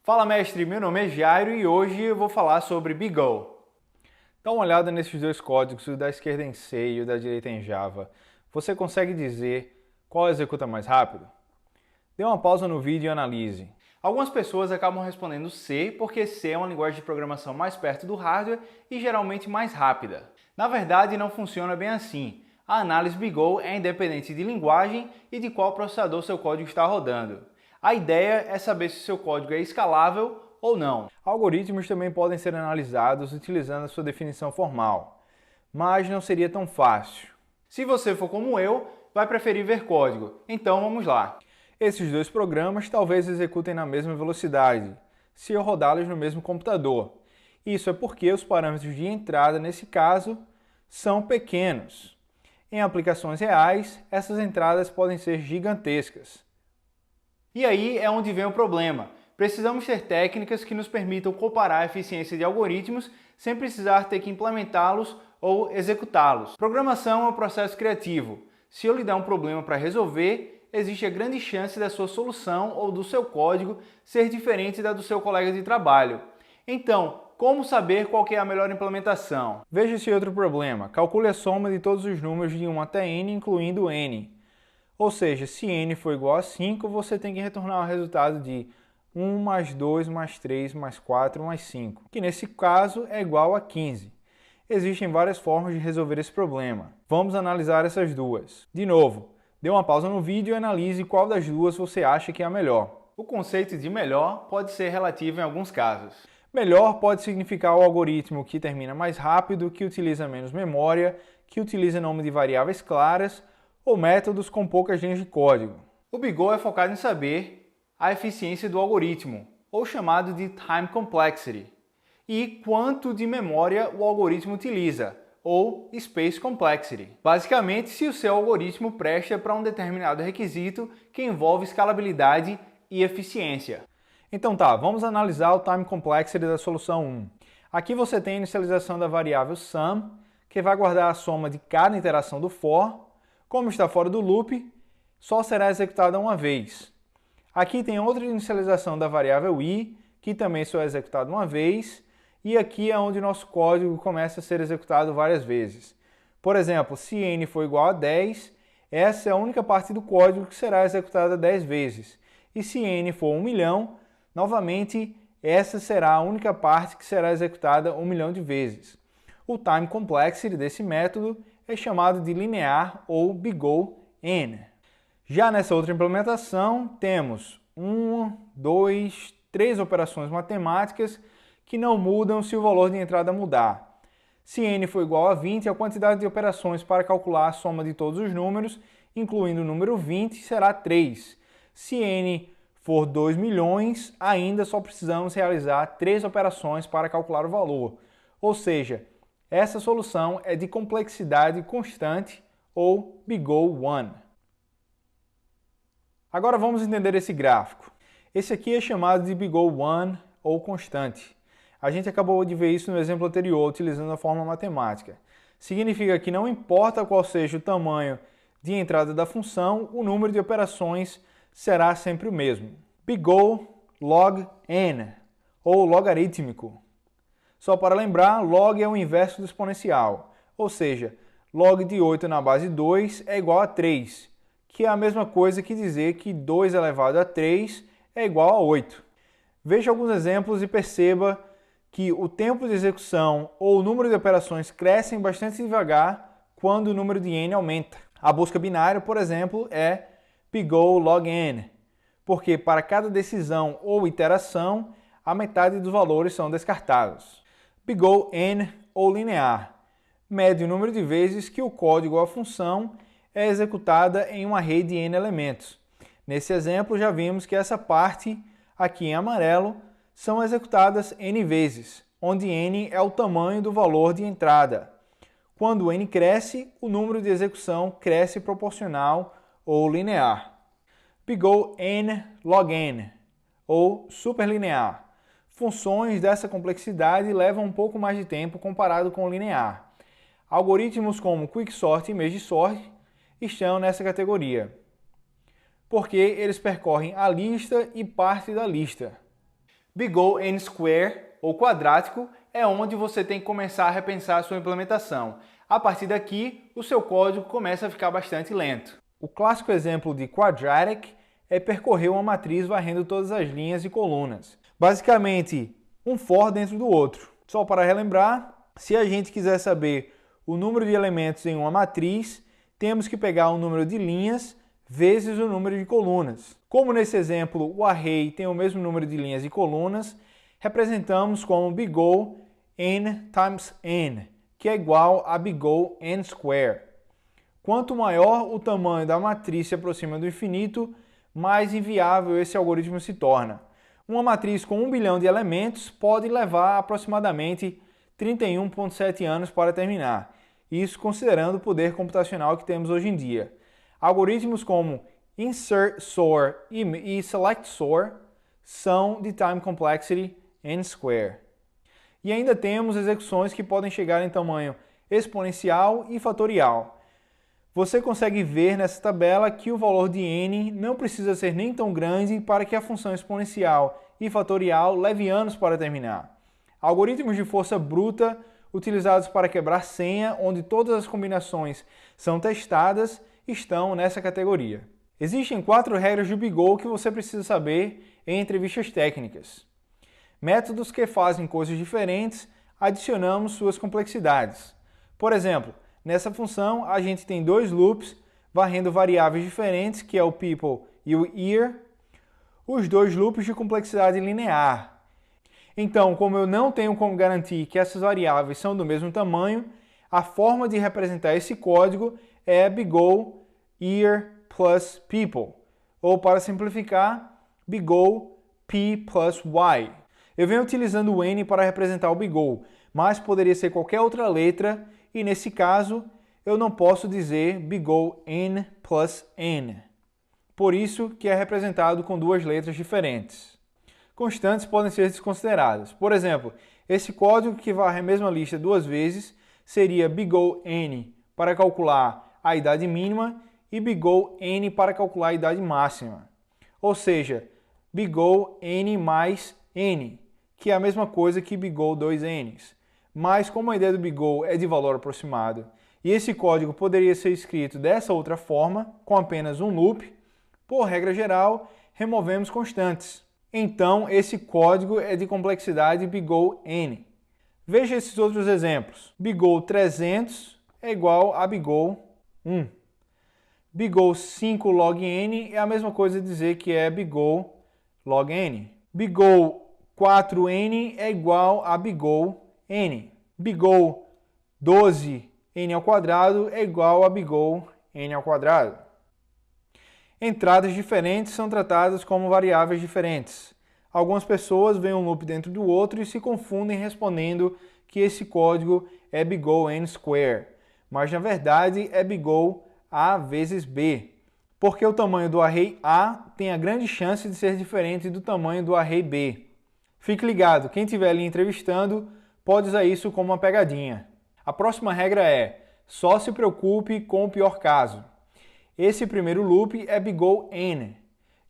Fala mestre, meu nome é Jairo e hoje eu vou falar sobre BigO. Dá uma olhada nesses dois códigos, o da esquerda em C e o da direita em Java. Você consegue dizer qual executa mais rápido? Dê uma pausa no vídeo e analise. Algumas pessoas acabam respondendo C porque C é uma linguagem de programação mais perto do hardware e geralmente mais rápida. Na verdade, não funciona bem assim. A análise BigO é independente de linguagem e de qual processador seu código está rodando. A ideia é saber se seu código é escalável ou não. Algoritmos também podem ser analisados utilizando a sua definição formal, mas não seria tão fácil. Se você for como eu, vai preferir ver código. Então vamos lá. Esses dois programas talvez executem na mesma velocidade, se eu rodá-los no mesmo computador. Isso é porque os parâmetros de entrada, nesse caso, são pequenos. Em aplicações reais, essas entradas podem ser gigantescas. E aí é onde vem o problema. Precisamos ter técnicas que nos permitam comparar a eficiência de algoritmos sem precisar ter que implementá-los ou executá-los. Programação é um processo criativo. Se eu lhe der um problema para resolver, existe a grande chance da sua solução ou do seu código ser diferente da do seu colega de trabalho. Então, como saber qual é a melhor implementação? Veja esse outro problema. Calcule a soma de todos os números de 1 até n, incluindo n. Ou seja, se n for igual a 5, você tem que retornar o resultado de 1 mais 2 mais 3 mais 4 mais 5, que nesse caso é igual a 15. Existem várias formas de resolver esse problema. Vamos analisar essas duas. De novo, dê uma pausa no vídeo e analise qual das duas você acha que é a melhor. O conceito de melhor pode ser relativo em alguns casos. Melhor pode significar o algoritmo que termina mais rápido, que utiliza menos memória, que utiliza nome de variáveis claras ou métodos com poucas linhas de código. O BigO é focado em saber a eficiência do algoritmo, ou chamado de Time Complexity, e quanto de memória o algoritmo utiliza, ou Space Complexity. Basicamente, se o seu algoritmo presta para um determinado requisito que envolve escalabilidade e eficiência. Então tá, vamos analisar o Time Complexity da solução 1. Aqui você tem a inicialização da variável sum, que vai guardar a soma de cada iteração do for. Como está fora do loop, só será executada uma vez. Aqui tem outra inicialização da variável i, que também só é executada uma vez, e aqui é onde nosso código começa a ser executado várias vezes. Por exemplo, se n for igual a 10, essa é a única parte do código que será executada 10 vezes. E se n for 1 milhão, novamente, essa será a única parte que será executada 1 milhão de vezes. O time complexity desse método é chamado de linear ou BigO-n. Já nessa outra implementação, temos 1, 2, 3 operações matemáticas que não mudam se o valor de entrada mudar. Se n for igual a 20, a quantidade de operações para calcular a soma de todos os números, incluindo o número 20, será 3. Se n for 2 milhões, ainda só precisamos realizar 3 operações para calcular o valor. Ou seja, essa solução é de complexidade constante ou BigO-1. Agora vamos entender esse gráfico. Esse aqui é chamado de BigO-1 ou constante. A gente acabou de ver isso no exemplo anterior, utilizando a fórmula matemática. Significa que não importa qual seja o tamanho de entrada da função, o número de operações será sempre o mesmo. BigO log n, ou logarítmico. Só para lembrar, log é o inverso do exponencial, ou seja, log de 8 na base 2 é igual a 3, que é a mesma coisa que dizer que 2 elevado a 3 é igual a 8. Veja alguns exemplos e perceba que o tempo de execução ou o número de operações crescem bastante devagar quando o número de n aumenta. A busca binária, por exemplo, é BigO log n, porque para cada decisão ou iteração, a metade dos valores são descartados. BigO-n ou linear mede o número de vezes que o código ou a função é executada em uma array de n elementos. Nesse exemplo, já vimos que essa parte, aqui em amarelo, são executadas n vezes, onde n é o tamanho do valor de entrada. Quando n cresce, o número de execução cresce proporcional ou linear. BigO-n log n, ou superlinear. Funções dessa complexidade levam um pouco mais de tempo comparado com o linear. Algoritmos como Quicksort e MergeSort estão nessa categoria, porque eles percorrem a lista e parte da lista. Big O N Square, ou quadrático, é onde você tem que começar a repensar a sua implementação. A partir daqui, o seu código começa a ficar bastante lento. O clássico exemplo de quadratic é percorrer uma matriz varrendo todas as linhas e colunas. Basicamente, um for dentro do outro. Só para relembrar, se a gente quiser saber o número de elementos em uma matriz, temos que pegar o número de linhas vezes o número de colunas. Como nesse exemplo o array tem o mesmo número de linhas e colunas, representamos como big O n times n, que é igual a big O n square. Quanto maior o tamanho da matriz se aproxima do infinito, mais inviável esse algoritmo se torna. Uma matriz com 1 bilhão de elementos pode levar aproximadamente 31,7 anos para terminar, isso considerando o poder computacional que temos hoje em dia. Algoritmos como Insert SOR e Select SOR são de Time Complexity n square. E ainda temos execuções que podem chegar em tamanho exponencial e fatorial. Você consegue ver nessa tabela que o valor de n não precisa ser nem tão grande para que a função exponencial e fatorial leve anos para terminar. Algoritmos de força bruta utilizados para quebrar senha, onde todas as combinações são testadas, estão nessa categoria. Existem 4 regras de Big O que você precisa saber em entrevistas técnicas. Métodos que fazem coisas diferentes, adicionamos suas complexidades. Por exemplo, nessa função a gente tem 2 loops varrendo variáveis diferentes, que é o people e o year, os 2 loops de complexidade linear. Então, como eu não tenho como garantir que essas variáveis são do mesmo tamanho, a forma de representar esse código é Big O year plus people, ou para simplificar, Big O p plus y. Eu venho utilizando o n para representar o Big O, mas poderia ser qualquer outra letra, e nesse caso eu não posso dizer Big O n plus n. Por isso que é representado com 2 letras diferentes. Constantes podem ser desconsideradas. Por exemplo, esse código que varre a mesma lista 2 vezes seria Big O n para calcular a idade mínima e Big O n para calcular a idade máxima. Ou seja, Big O n mais n, que é a mesma coisa que Big O 2n's. Mas como a ideia do Big O é de valor aproximado e esse código poderia ser escrito dessa outra forma, com apenas um loop, por regra geral, removemos constantes. Então, esse código é de complexidade Big O n. Veja esses outros exemplos. Big O 300 é igual a Big O 1. Big O 5 log n é a mesma coisa dizer que é Big O log n. Big O 4n é igual a Big O n. Big O 12 n ao quadrado é igual a Big O n ao quadrado. Entradas diferentes são tratadas como variáveis diferentes. Algumas pessoas veem um loop dentro do outro e se confundem respondendo que esse código é Big O n square, mas na verdade é Big O a vezes b, porque o tamanho do array A tem a grande chance de ser diferente do tamanho do array B. Fique ligado, quem estiver ali entrevistando pode usar isso como uma pegadinha. A próxima regra é, só se preocupe com o pior caso. Esse primeiro loop é Big O n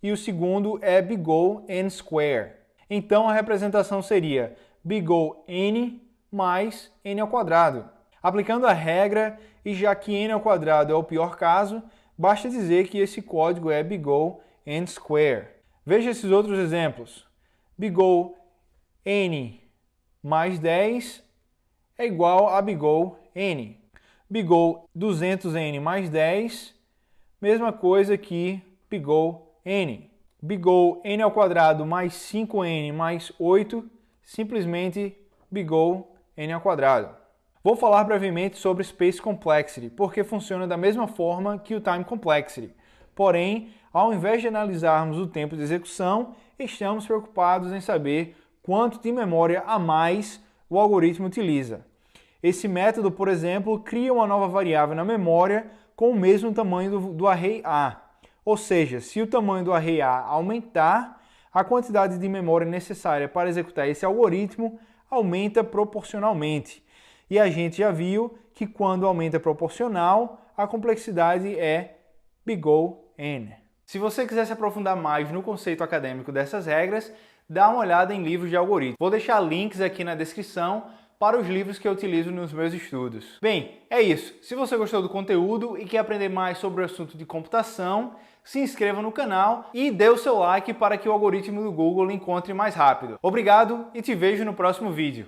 e o segundo é Big O n square. Então a representação seria Big O n mais n ao quadrado. Aplicando a regra, e já que n ao quadrado é o pior caso, basta dizer que esse código é Big O n square. Veja esses outros exemplos. Big O n mais 10 é igual a Big O n. Big O 200n mais 10, mesma coisa que Big O n. Big O n ao quadrado mais 5n mais 8, simplesmente Big O n ao quadrado. Vou falar brevemente sobre Space Complexity, porque funciona da mesma forma que o Time Complexity. Porém, ao invés de analisarmos o tempo de execução, estamos preocupados em saber quanto de memória a mais o algoritmo utiliza. Esse método, por exemplo, cria uma nova variável na memória com o mesmo tamanho do array A. Ou seja, se o tamanho do array A aumentar, a quantidade de memória necessária para executar esse algoritmo aumenta proporcionalmente. E a gente já viu que quando aumenta proporcional, a complexidade é Big O n. Se você quiser se aprofundar mais no conceito acadêmico dessas regras, dá uma olhada em livros de algoritmo. Vou deixar links aqui na descrição para os livros que eu utilizo nos meus estudos. Bem, é isso. Se você gostou do conteúdo e quer aprender mais sobre o assunto de computação, se inscreva no canal e dê o seu like para que o algoritmo do Google lhe encontre mais rápido. Obrigado e te vejo no próximo vídeo.